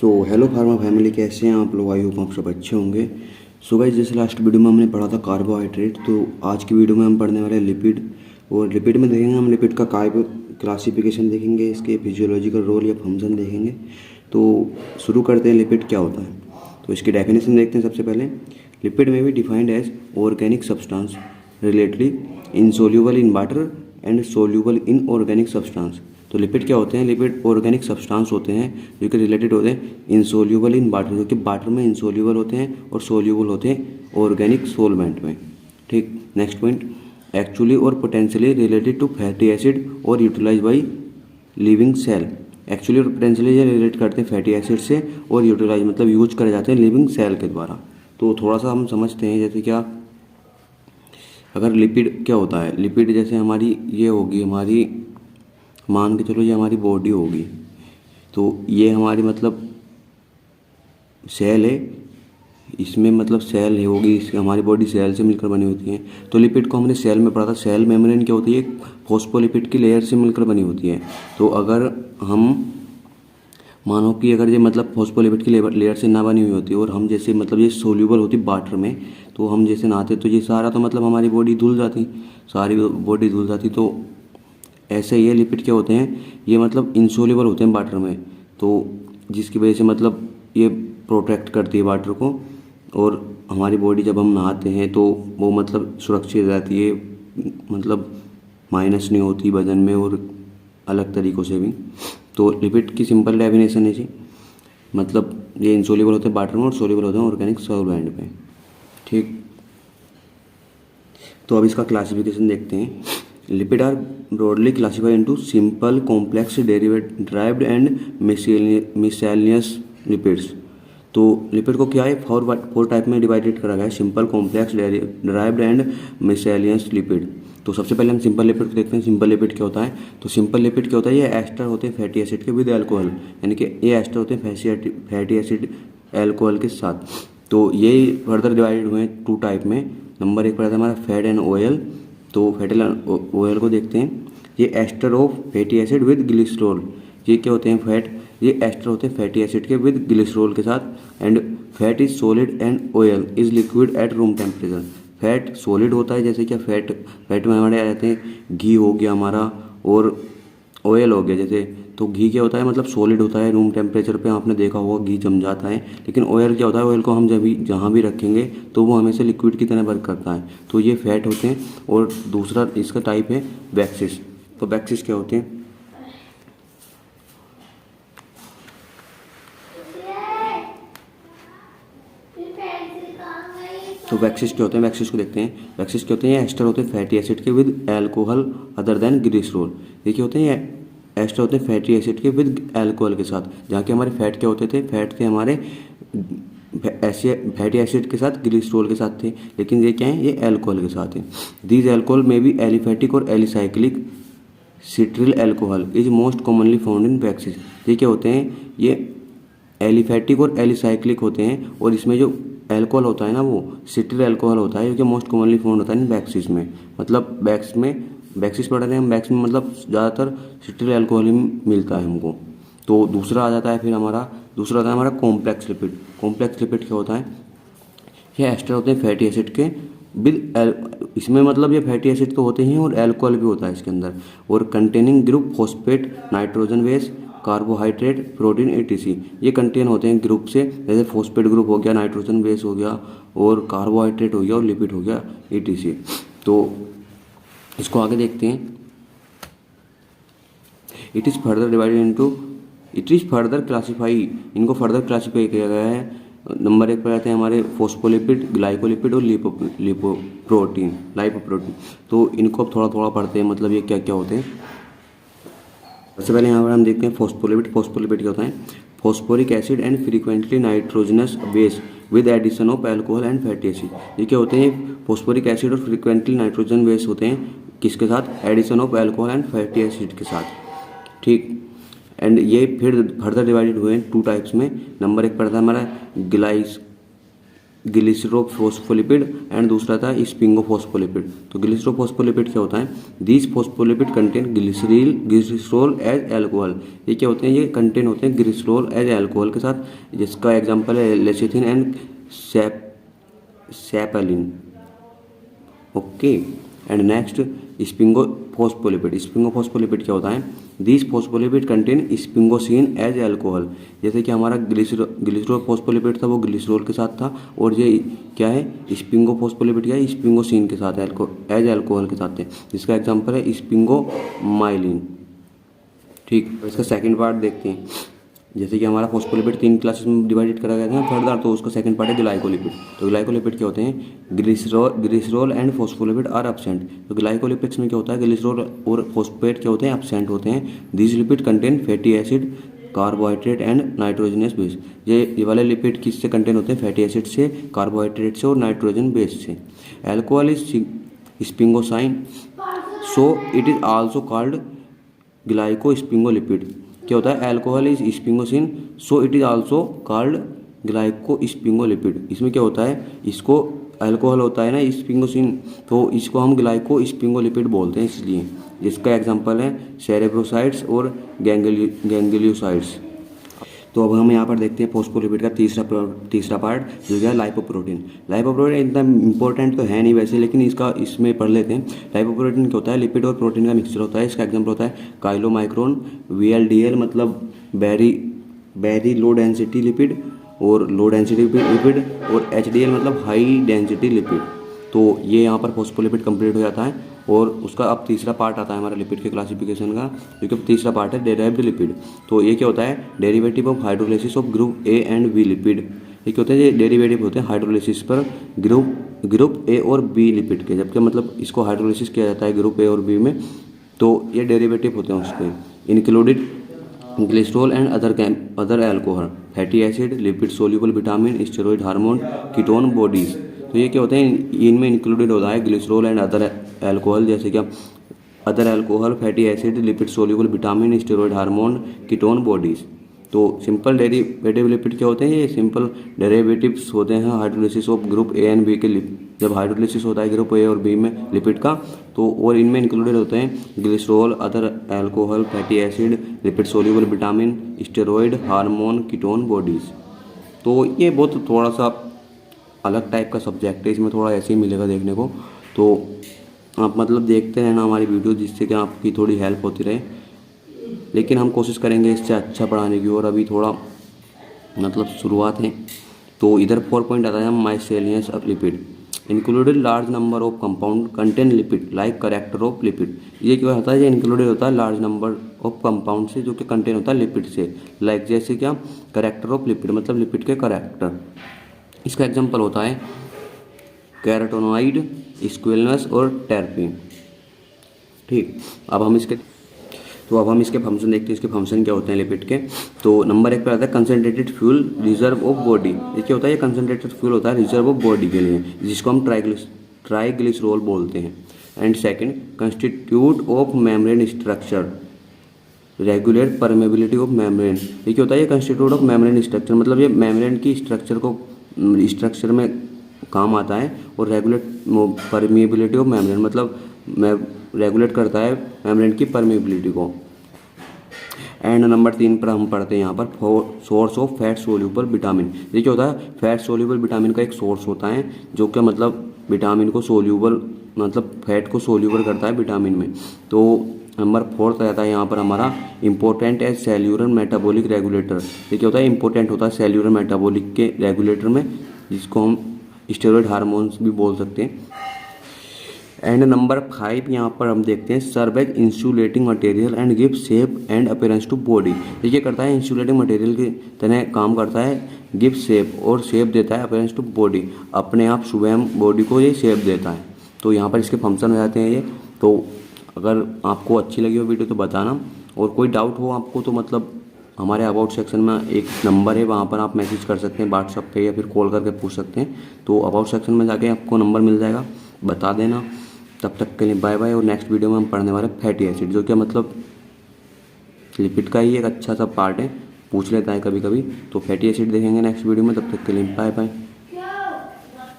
So hello pharma family, कैसे हैं आप लोग? आई होप आप सब अच्छे होंगे। सो गाइस, जैसे लास्ट वीडियो में हमने पढ़ा था कार्बोहाइड्रेट, तो आज की वीडियो में हम पढ़ने वाले हैं लिपिड। और लिपिड में देखेंगे हम लिपिड का क्लासिफिकेशन देखेंगे, इसके फिजियोलॉजिकल रोल या फंक्शन देखेंगे। तो शुरू करते हैं, लिपिड क्या होता है। तो इसकी डेफिनेशन देखते हैं। सबसे पहले, लिपिड में भी defined as organic substance relatively insoluble in water and soluble in organic substance. तो लिपिड क्या होते हैं? लिपिड ऑर्गेनिक सब्सटेंस होते हैं जो कि रिलेटेड होते हैं इंसोल्यूबल इन वाटर, जो कि वाटर में इंसोल्यूबल होते हैं और सोल्यूबल होते हैं ऑर्गेनिक सोलवेंट में। ठीक। नेक्स्ट पॉइंट, एक्चुअली और potentially related to fatty acid और utilize by living cell. Actually और पोटेंशियली ये रिलेट करते हैं फैटी एसिड से, और यूटिलाइज मतलब यूज करे जाते हैं लिविंग सेल के द्वारा। तो थोड़ा सा हम समझते हैं, जैसे क्या, अगर लिपिड क्या होता है। लिपिड जैसे हमारी ये होगी, हमारी मान के चलो ये हमारी बॉडी होगी, तो ये हमारी मतलब सेल है, इसमें मतलब सेल है होगी, इसकी हमारी बॉडी सेल से मिलकर बनी होती है। तो लिपिड को हमने सेल में पढ़ा था। सेल मेम्ब्रेन क्या होती है? फॉस्फोलिपिड की लेयर से मिलकर बनी होती है। तो अगर हम मानो कि अगर ये मतलब फॉस्फोलिपिड की लेयर से ना बनी हुई होती और हम जैसे मतलब ये सोल्यूबल होती वाटर में, तो हम जैसे नहाते तो ये सारा तो मतलब हमारी बॉडी धुल जाती, सारी बॉडी धुल जाती। तो ऐसे ये लिपिड क्या होते हैं? ये मतलब इंसोल्यूबल होते हैं वाटर में, तो जिसकी वजह से मतलब ये प्रोटेक्ट करती है वाटर को, और हमारी बॉडी जब हम नहाते हैं तो वो मतलब सुरक्षित रहती है, मतलब माइनस नहीं होती वजन में और अलग तरीक़ों से भी। तो लिपिड की सिंपल डेफिनेशन है जी, मतलब ये इंसोल्यूबल होते हैं वाटर में और सोल्यूबल होते हैं ऑर्गेनिक सॉल्वेंट में। ठीक। तो अब इसका क्लासिफिकेशन देखते हैं। Lipid are broadly classified into simple, complex, derived and miscellaneous lipids. तो लिपिड को क्या है, फोर टाइप में डिवाइडेड करा गया है: simple, complex, derived and miscellaneous lipid. तो सबसे पहले हम सिंपल लिपिड को देखते हैं। सिंपल लिपिड क्या होता है? तो सिंपल लिपिड क्या होता है? ये एस्टर होते हैं फैटी एसिड के विद अल्कोहल, यानी कि ये एस्टर होते हैं फैटी एसिड अल्कोहल के साथ। तो ये फर्दर डिवाइडेड हुए हैं टू टाइप में। नंबर एक पड़ा था हमारा फैट एंड ऑयल। तो फैट एंड ऑयल को देखते हैं। ये ester of fatty acid with glycerol. ये क्या होते हैं? फैट, ये एस्टर होते हैं फैटी एसिड के विद ग्लिसरॉल के साथ। And fat is solid and oil is liquid at room temperature. Fat solid होता है, जैसे क्या फैट में हमारे आ जाते हैं घी हो गया हमारा, और ऑयल हो गया जैसे। तो घी क्या होता है? मतलब सॉलिड होता है, रूम टेम्परेचर पे आपने देखा होगा घी जम जाता है। लेकिन ऑयल क्या होता है? ऑयल को हम जब भी जहाँ भी रखेंगे तो वो हमेशा लिक्विड की तरह वर्क करता है। तो ये फैट होते हैं। और दूसरा इसका टाइप है वैक्सिस। तो वैक्सिस क्या होते हैं? तो वैक्सिस क्या होते हैं? वैक्सिस को देखते हैं। वैक्सिस क्या होते हैं? ये एस्टर होते हैं फैटी एसिड के with alcohol other than glycerol. ये क्या होते हैं? ये एस्टर होते हैं फैटी एसिड के विद अल्कोहल के साथ। जहाँ के हमारे फैट क्या होते थे? फैट थे हमारे फैटी एसिड के साथ, ग्लिसरॉल के साथ थे। लेकिन ये क्या है? ये अल्कोहल के साथ है। दीज अल्कोहल में भी एलिफैटिक और alicyclic sterol alcohol is most commonly found in waxes. ये क्या होते हैं? ये एलिफैटिक और एलिसाइक्लिक होते हैं, और इसमें जो अल्कोहल होता है ना, वो सिट्रिल अल्कोहल होता है, जो कि मोस्ट कॉमनली फाउंड होता है इन वैक्सिस में। मतलब वैक्सिस पढ़ रहे हैं हम, वैक्स में मतलब ज़्यादातर सिट्रिल अल्कोहल ही मिलता है हमको। तो दूसरा आ जाता है फिर हमारा, दूसरा आता है हमारा कॉम्प्लेक्स लिपिड। कॉम्प्लेक्स लिपिड क्या होता है? ये एस्टर होते हैं फैटी एसिड के विद, इसमें मतलब ये फैटी एसिड तो होते हैं और अल्कोहल भी होता है इसके अंदर, और containing group phosphate, nitrogen base, carbohydrate, protein, etc. ये कंटेन होते हैं ग्रुप से, जैसे फॉस्फेट ग्रुप हो गया, नाइट्रोजन बेस हो गया, और कार्बोहाइड्रेट हो गया, और लिपिड हो गया, एटीसी। तो इसको आगे देखते हैं। इट इज़ फर्दर क्लासीफाई, इनको फर्दर क्लासीफाई किया गया है। नंबर एक पर आते हैं हमारे फॉस्फोलिपिड, ग्लाइकोलिपिड और लिपोप्रोटीन। तो इनको अब थोड़ा थोड़ा पढ़ते हैं, मतलब ये क्या क्या होते हैं। सबसे पहले यहाँ पर हम देखते हैं फॉस्फोलिपिड। फॉस्फोलिपिड क्या होता है? Phosphoric acid and frequently nitrogenous base with addition of alcohol and fatty acid. ये क्या होते हैं? फॉस्फोरिक एसिड और फ्रीक्वेंटली नाइट्रोजन बेस होते हैं, किसके साथ? Addition of alcohol and fatty acid के साथ। ठीक। एंड ये फिर फर्दर डिवाइडेड हुए हैं टू टाइप्स में। नंबर एक पड़ता है हमारा ग्लिसरोफोस्फोलिपिड एंड दूसरा था स्पिंगोफोस्फोलिपिड। तो ग्लिसरोफोस्फोलिपिड क्या होता है, these phospholipid contain glycerol as alcohol. ये क्या होते हैं, ये कंटेन होते हैं ग्लिसरॉल एज एल्कोहल के साथ, जिसका एग्जांपल है lecithin and cephalin. Okay, and next sphingophospholipid. Sphingophospholipid क्या होता है, this phospholipid contain sphingosine as alcohol. जैसे कि हमारा ग्लिसरोफोस्फोलिपिड था वो ग्लिसरॉल के साथ था, और ये क्या है स्पिंगोफोस्फोलिपिड क्या है, स्पिंगोसिन के साथ एज एल्कोहल के साथ है, जिसका एग्जांपल है स्पिंगोमाइलिन। ठीक, इसका सेकंड पार्ट देखते हैं। जैसे कि हमारा फोस्फोलिपिड 3 क्लासेस में डिवाइडेड करा गया था फर्दर, तो उसका सेकंड पार्ट है ग्लाइकोलिपिड। तो ग्लाइकोलिपिड क्या होते हैं, glycerol and phospholipid are absent. तो ग्लाइकोलिपिड्स में क्या होता है, ग्लिसरॉल और फोस्फेट क्या होते हैं, एब्सेंट होते हैं। This lipid contain fatty acid, carbohydrate and nitrogenous base. ये वाले लिपिड किससे कंटेन होते हैं, फैटी एसिड से, कार्बोहाइड्रेट से और नाइट्रोजन बेस से। Alcohol is sphingosine, so it is also called glycosphingolipid. क्या होता है, alcohol is sphingosine, so it is also called glycosphingolipid. इसमें क्या होता है, इसको एल्कोहल होता है ना स्पिंगोसिन, तो इसको हम ग्लाइकोस्पिंगोलिपिड बोलते हैं इसलिए। जिसका एग्जांपल है सेरेब्रोसाइट्स और गैंग्लियोसाइट्स। तो अब हम यहाँ पर देखते हैं फोस्फोलिपिड का तीसरा पार्ट, जो क्या है लाइपोप्रोटीन। लाइपोप्रोटीन इतना इंपॉर्टेंट तो है नहीं वैसे, लेकिन इसमें पढ़ लेते हैं। लाइपोप्रोटीन क्या होता है, लिपिड और प्रोटीन का मिक्सचर होता है। इसका एग्जांपल होता है काइलोमाइक्रोन, VLDL मतलब वेरी लो डेंसिटी लिपिड और लो डेंसिटी लिपिड, और HDL मतलब हाई डेंसिटी लिपिड। तो ये यहाँ पर फोस्फोलिपिड कंप्लीट हो जाता है। और उसका अब तीसरा पार्ट आता है हमारा लिपिड के क्लासिफिकेशन का, क्योंकि तीसरा पार्ट है डेराइव्ड लिपिड। तो ये क्या होता है, derivative of hydrolysis of group A and B lipid. ये क्या होते हैं, ये डेरिवेटिव होते हैं हाइड्रोलाइसिस पर ग्रुप A और B लिपिड के। जबकि मतलब इसको हाइड्रोलाइसिस किया जाता है ग्रुप A और B में, तो ये डेरिवेटिव होते हैं उसके। Included glycerol and other alcohol, fatty acid, lipid soluble vitamin, steroid hormone, ketone bodies. तो ये क्या होते हैं, इनमें इंक्लूडेड होता है ग्लिसरॉल एंड अदर एल्कोहल, जैसे क्या other alcohol, fatty acid, lipid soluble vitamin, steroid hormone, ketone bodies. तो सिंपल डेरिवेटिव लिपिड क्या होते हैं, ये सिंपल डेरिवेटिव्स होते हैं hydrolysis of group A and B के। जब हाइड्रोलाइसिस होता है ग्रुप A और B में लिपिड का, तो और इनमें इंक्लूडेड होते हैं glycerol, other alcohol, fatty acid, lipid soluble vitamin, steroid hormone, ketone bodies. तो ये बहुत थोड़ा सा अलग टाइप का सब्जेक्ट है, इसमें थोड़ा ऐसे ही मिलेगा देखने को। तो आप मतलब देखते रहना हमारी वीडियो, जिससे कि आपकी थोड़ी हेल्प होती रहे। लेकिन हम कोशिश करेंगे इससे अच्छा पढ़ाने की, और अभी थोड़ा मतलब शुरुआत है। तो इधर 4 पॉइंट आता है miscellaneous of lipid. Included large number of compound contain lipid like character of lipid. ये क्या होता है, ये इंक्लूडेड होता है लार्ज नंबर ऑफ कंपाउंड से, जो कि कंटेन होता है लिपिड से। लाइक जैसे क्या, करेक्टर ऑफ लिपिड मतलब लिपिड के करेक्टर। इसका एग्जांपल होता है कैरोटेनॉइड, स्क्विनस और टर्पीन। ठीक, अब हम इसके फंक्शन देखते हैं। इसके फंक्शन क्या होते हैं लिपिड के। तो नंबर 1 पर आता है concentrated fuel reserve of body. ये क्या होता है, ये कंसनट्रेटेड फ्यूल होता है रिजर्व ऑफ बॉडी के लिए, जिसको हम ट्राइग्लिसरॉल बोलते हैं। And second, constitute of membrane structure, regulate permeability of membrane. ये क्या होता है, ये कंस्टिट्यूट ऑफ मेम्ब्रेन स्ट्रक्चर मतलब ये मेम्ब्रेन की स्ट्रक्चर में काम आता है। और रेगुलेट परमेबिलिटी ऑफ मेम्ब्रेन मतलब रेगुलेट करता है मेम्ब्रेन की परमेबिलिटी को। एंड नंबर 3 पर हम पढ़ते हैं यहाँ पर source of fat soluble vitamin. ये क्या होता है, फैट सोल्यूबल विटामिन का एक सोर्स होता है, जो कि मतलब विटामिन को सोल्यूबल मतलब फैट को सोल्यूबल करता है विटामिन में। तो नंबर 4 रहता है यहाँ पर हमारा important as cellular metabolic regulator. ये क्या होता है, इंपॉर्टेंट होता है सेल्यूलर मेटाबॉलिक के रेगुलेटर में, जिसको हम स्टेरॉइड हार्मोन्स भी बोल सकते हैं। एंड नंबर 5 यहाँ पर हम देखते हैं serve as insulating material and give shape and appearance to body. ये करता है इंसुलेटिंग मटेरियल की तरह काम करता है, गिव शेप और शेप देता है अपीयरेंस टू बॉडी, अपने आप स्वयं बॉडी को ये शेप देता है। तो यहाँ पर इसके फंक्शन हो जाते हैं ये। तो अगर आपको अच्छी लगी हो वीडियो तो बताना, और कोई डाउट हो आपको तो मतलब हमारे अबाउट सेक्शन में एक नंबर है, वहाँ पर आप मैसेज कर सकते हैं व्हाट्सएप पे या फिर कॉल करके पूछ सकते हैं। तो अबाउट सेक्शन में जाके आपको नंबर मिल जाएगा, बता देना। तब तक के लिए बाय बाय। और नेक्स्ट वीडियो में हम पढ़ने वाले फैटी एसिड, जो कि मतलब लिपिड का ही एक अच्छा सा पार्ट है, पूछ लेता है कभी कभी। तो फैटी एसिड देखेंगे नेक्स्ट वीडियो में। तब तक के लिए बाय बाय।